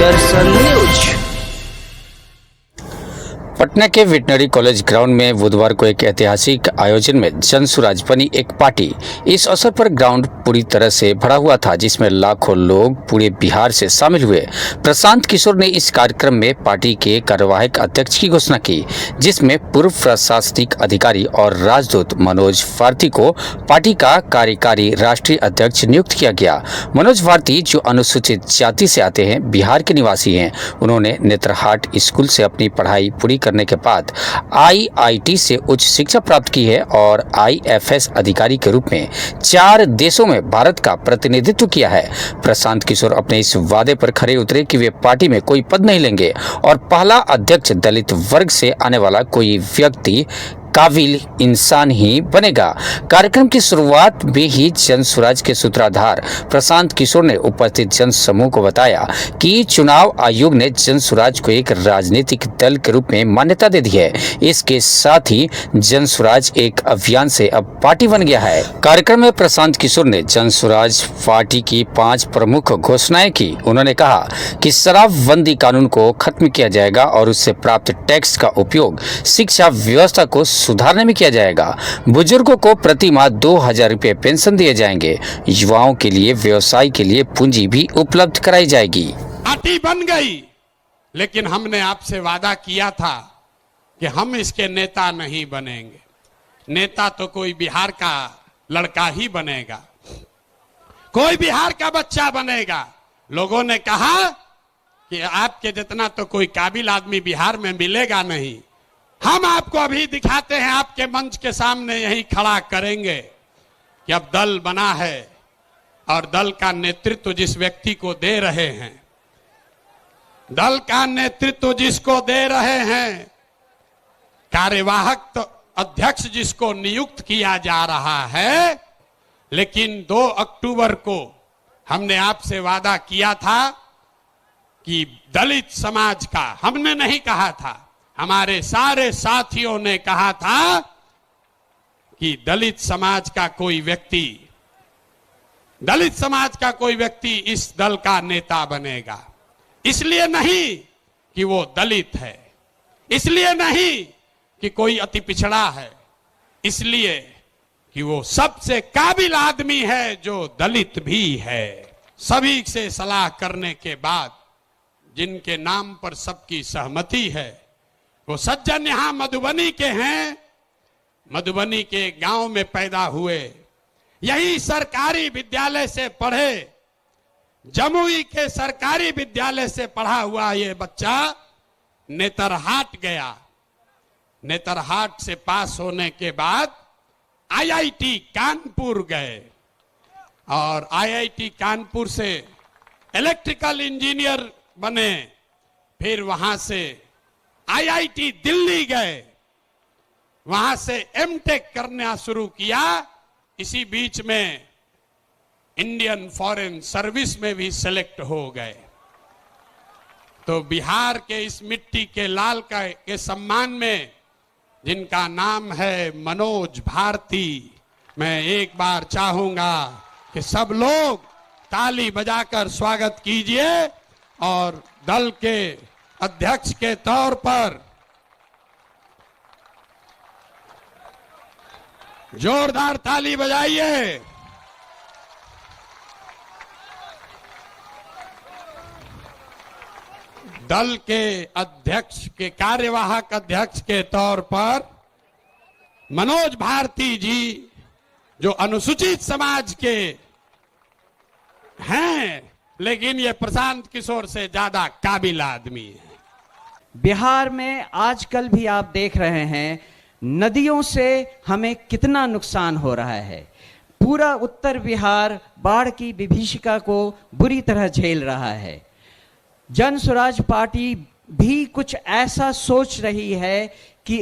दर्शन news. Patna के veterinary college ground में बुधवार को एक ऐतिहासिक आयोजन में जन सुराज बनी एक पार्टी। इस अवसर पर ग्राउंड पूरी तरह से भरा हुआ था, जिसमें लाखों लोग पूरे बिहार से शामिल हुए। प्रशांत किशोर ने इस कार्यक्रम में पार्टी के कार्यवाहक अध्यक्ष की घोषणा की, जिसमें पूर्व प्रशासनिक अधिकारी और राजदूत मनोज भारती को पार्टी का कार्यकारी राष्ट्रीय अध्यक्ष नियुक्त किया गया। मनोज भारती, जो अनुसूचित जाति से आते हैं, बिहार के निवासी हैं। उन्होंने नेतरहाट स्कूल से अपनी पढ़ाई पूरी करने के बाद IIT से उच्च शिक्षा प्राप्त की है और IFS अधिकारी के रूप में 4 देशों में भारत का प्रतिनिधित्व किया है। प्रशांत किशोर अपने इस वादे पर खरे उतरे कि वे पार्टी में कोई पद नहीं लेंगे और पहला अध्यक्ष दलित वर्ग से आने वाला कोई व्यक्ति काबिल इंसान ही बनेगा। कार्यक्रम की शुरुआत में ही जन स्वराज के सूत्रधार प्रशांत किशोर ने उपस्थित जन समूह को बताया कि चुनाव आयोग ने जन स्वराज को एक राजनीतिक दल के रूप में मान्यता दे दी है। इसके साथ ही जन स्वराज एक अभियान से अब पार्टी बन गया है। कार्यक्रम में प्रशांत किशोर ने जन स्वराज पार्टी की 5 प्रमुख घोषणाएं की। उन्होंने कहा कि शराबबंदी कानून को खत्म किया जाएगा और उससे प्राप्त टैक्स का उपयोग शिक्षा व्यवस्था को सुधारने में किया जाएगा। बुजुर्गों को प्रति माह 2000 रुपये पेंशन दिए जाएंगे। युवाओं के लिए व्यवसाय के लिए पूंजी भी उपलब्ध कराई जाएगी। पार्टी बन गई, लेकिन हमने आपसे वादा किया था कि हम इसके नेता नहीं बनेंगे। नेता तो कोई बिहार का लड़का ही बनेगा, कोई बिहार का बच्चा बनेगा। लोगों ने कहा कि आपके जितना तो कोई काबिल आदमी बिहार में मिलेगा नहीं। हम आपको अभी दिखाते हैं, आपके मंच के सामने यही खड़ा करेंगे कि अब दल बना है और दल का नेतृत्व जिस व्यक्ति को दे रहे हैं, दल का नेतृत्व जिसको दे रहे हैं, कार्यवाहक तो अध्यक्ष जिसको नियुक्त किया जा रहा है। लेकिन 2 अक्टूबर को हमने आपसे वादा किया था कि दलित समाज का, हमने नहीं कहा था, हमारे सारे साथियों ने कहा था कि दलित समाज का कोई व्यक्ति इस दल का नेता बनेगा। इसलिए नहीं कि वो दलित है, इसलिए नहीं कि कोई अति पिछड़ा है, इसलिए कि वो सबसे काबिल आदमी है जो दलित भी है। सभी से सलाह करने के बाद जिनके नाम पर सबकी सहमति है, वो सज्जन यहां मधुबनी के हैं, मधुबनी के गांव में पैदा हुए, यही सरकारी विद्यालय से पढ़े, जमुई के सरकारी विद्यालय से पढ़ा हुआ ये बच्चा नेतरहाट गया। नेतरहाट से पास होने के बाद IIT कानपुर गए और IIT कानपुर से इलेक्ट्रिकल इंजीनियर बने। फिर वहां से IIT दिल्ली गए, वहां से MTech करना शुरू किया। इसी बीच में इंडियन फॉरेन सर्विस में भी सेलेक्ट हो गए। तो बिहार के इस मिट्टी के लाल के सम्मान में जिनका नाम है मनोज भारती, मैं एक बार चाहूंगा कि सब लोग ताली बजाकर स्वागत कीजिए और दल के अध्यक्ष के तौर पर जोरदार ताली बजाइए। दल के अध्यक्ष के कार्यवाहक अध्यक्ष के तौर पर मनोज भारती जी, जो अनुसूचित समाज के हैं, लेकिन ये प्रशांत किशोर से ज्यादा काबिल आदमी है। बिहार में आजकल भी आप देख रहे हैं नदियों से हमें कितना नुकसान हो रहा है। पूरा उत्तर बिहार बाढ़ की विभीषिका को बुरी तरह झेल रहा है। जन स्वराज पार्टी भी कुछ ऐसा सोच रही है कि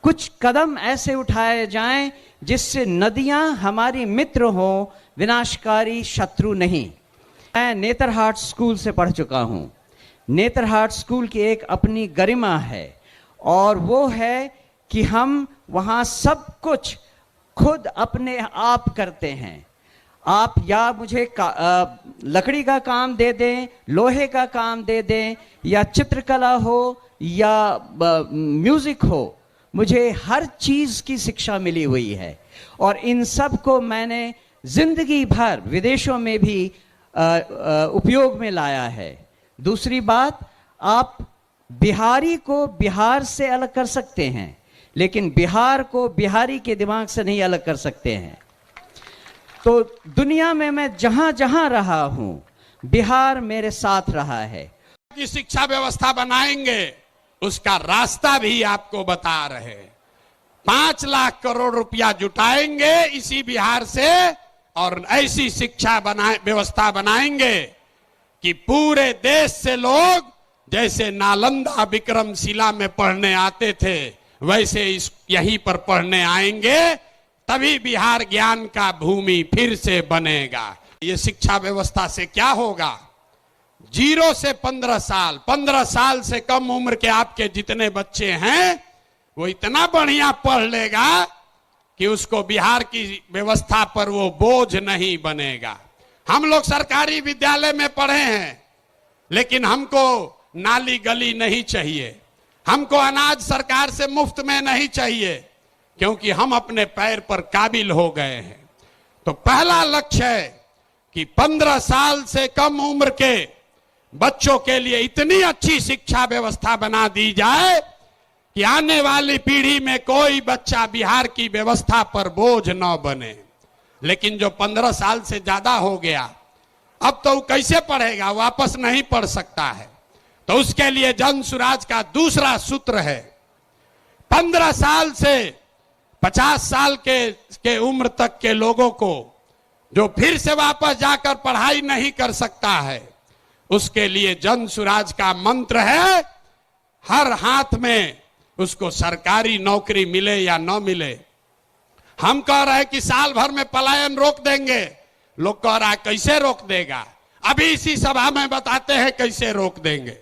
कुछ कदम ऐसे उठाए जाएं जिससे नदियां हमारी मित्र हों, विनाशकारी शत्रु नहीं। मैं नेतरहाट स्कूल से पढ़ चुका हूं। नेतरहाट स्कूल की एक अपनी गरिमा है और वो है कि हम वहाँ सब कुछ खुद अपने आप करते हैं। आप या मुझे लकड़ी का काम दे दें, लोहे का काम दे दें, या चित्रकला हो या म्यूजिक हो, मुझे हर चीज की शिक्षा मिली हुई है और इन सब को मैंने जिंदगी भर विदेशों में भी उपयोग में लाया है। दूसरी बात, आप बिहारी को बिहार से अलग कर सकते हैं, लेकिन बिहार को बिहारी के दिमाग से नहीं अलग कर सकते हैं। तो दुनिया में मैं जहां जहां रहा हूं, बिहार मेरे साथ रहा है। की शिक्षा व्यवस्था बनाएंगे, उसका रास्ता भी आपको बता रहे। 5 लाख करोड़ रुपया जुटाएंगे इसी बिहार से और ऐसी शिक्षा व्यवस्था बनाएंगे कि पूरे देश से लोग जैसे नालंदा विक्रमशिला में पढ़ने आते थे वैसे यहीं पर पढ़ने आएंगे, तभी बिहार ज्ञान का भूमि फिर से बनेगा। ये शिक्षा व्यवस्था से क्या होगा? 0 से 15 साल, 15 साल से कम उम्र के आपके जितने बच्चे हैं वो इतना बढ़िया पढ़ लेगा कि उसको बिहार की व्यवस्था पर वो बोझ नहीं बनेगा। हम लोग सरकारी विद्यालय में पढ़े हैं, लेकिन हमको नाली गली नहीं चाहिए, हमको अनाज सरकार से मुफ्त में नहीं चाहिए, क्योंकि हम अपने पैर पर काबिल हो गए हैं। तो पहला लक्ष्य है कि 15 साल से कम उम्र के बच्चों के लिए इतनी अच्छी शिक्षा व्यवस्था बना दी जाए कि आने वाली पीढ़ी में कोई बच्चा बिहार की व्यवस्था पर बोझ न बने। लेकिन जो 15 साल से ज्यादा हो गया, अब तो कैसे पढ़ेगा? वापस नहीं पढ़ सकता है। तो उसके लिए जन सुराज का दूसरा सूत्र है, 15 साल से 50 साल के उम्र तक के लोगों को जो फिर से वापस जाकर पढ़ाई नहीं कर सकता है, उसके लिए जन सुराज का मंत्र है, हर हाथ में उसको सरकारी नौकरी मिले या न मिले। हम कह रहे हैं कि साल भर में पलायन रोक देंगे, लोग कह रहा है कैसे रोक देगा? अभी इसी सभा में बताते हैं कैसे रोक देंगे।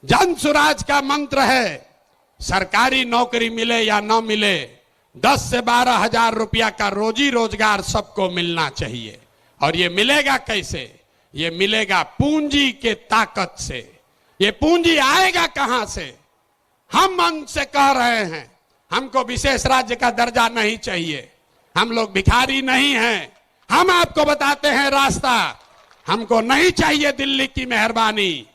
जन सुराज का मंत्र है, सरकारी नौकरी मिले या न मिले, 10 से 12 हजार रुपया का रोजी रोजगार सबको मिलना चाहिए। और ये मिलेगा कैसे? ये मिलेगा पूंजी के ताकत से। ये पूंजी आएगा कहां से? हम मन से कह रहे हैं, हमको विशेष राज्य का दर्जा नहीं चाहिए, हम लोग भिखारी नहीं हैं। हम आपको बताते हैं रास्ता, हमको नहीं चाहिए दिल्ली की मेहरबानी।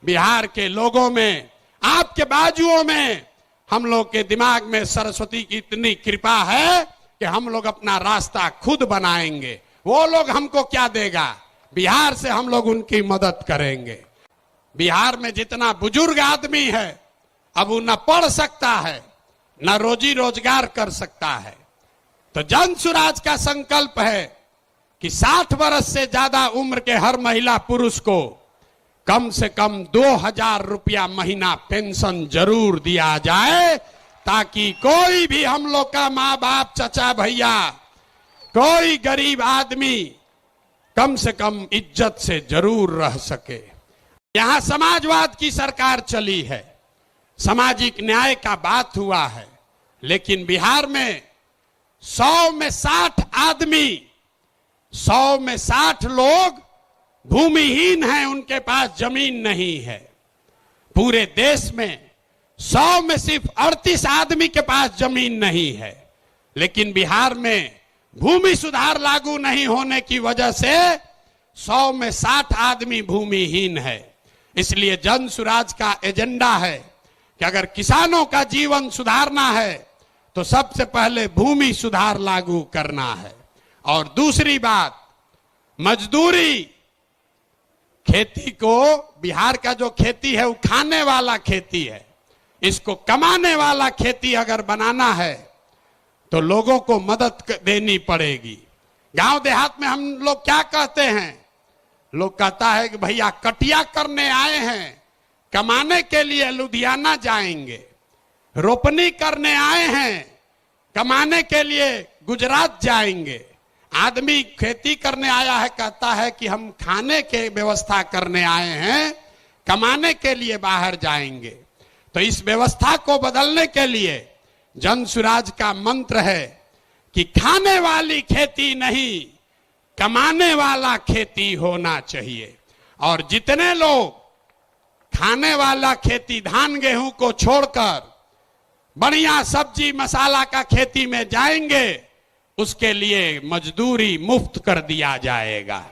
बिहार के लोगों में, आपके बाजुओं में, हम लोग के दिमाग में सरस्वती की इतनी कृपा है कि हम लोग अपना रास्ता खुद बनाएंगे। वो लोग हमको क्या देगा? बिहार से हम लोग उनकी मदद करेंगे। बिहार में जितना बुजुर्ग आदमी है, अब वो न पढ़ सकता है न रोजी रोजगार कर सकता है। तो जन सुराज का संकल्प है कि 60 वर्ष से ज्यादा उम्र के हर महिला पुरुष को कम से कम 2000 रुपया महीना पेंशन जरूर दिया जाए, ताकि कोई भी हम लोग का माँ बाप, चचा भैया, कोई गरीब आदमी कम से कम इज्जत से जरूर रह सके। यहां समाजवाद की सरकार चली है, सामाजिक न्याय का बात हुआ है, लेकिन बिहार में 100 में 60 आदमी, 100 में 60 लोग भूमिहीन हैं, उनके पास जमीन नहीं है। पूरे देश में 100 में सिर्फ 38 आदमी के पास जमीन नहीं है। लेकिन बिहार में भूमि सुधार लागू नहीं होने की वजह से 100 में 60 आदमी भूमिहीन है। इसलिए जन सुराज का एजेंडा है कि अगर किसानों का जीवन सुधारना है तो सबसे पहले भूमि सुधार लागू करना है। और दूसरी बात, मजदूरी। खेती को, बिहार का जो खेती है वो खाने वाला खेती है, इसको कमाने वाला खेती अगर बनाना है तो लोगों को मदद देनी पड़ेगी। गांव देहात में हम लोग क्या कहते हैं? लोग कहता है कि भैया कटिया करने आए हैं, कमाने के लिए लुधियाना जाएंगे, रोपनी करने आए हैं, कमाने के लिए गुजरात जाएंगे। आदमी खेती करने आया है, कहता है कि हम खाने के व्यवस्था करने आए हैं, कमाने के लिए बाहर जाएंगे। तो इस व्यवस्था को बदलने के लिए जन सुराज का मंत्र है कि खाने वाली खेती नहीं, कमाने वाला खेती होना चाहिए। और जितने लोग खाने वाला खेती धान गेहूं को छोड़कर बढ़िया सब्जी मसाला का खेती में जाएंगे, उसके लिए मजदूरी मुफ्त कर दिया जाएगा।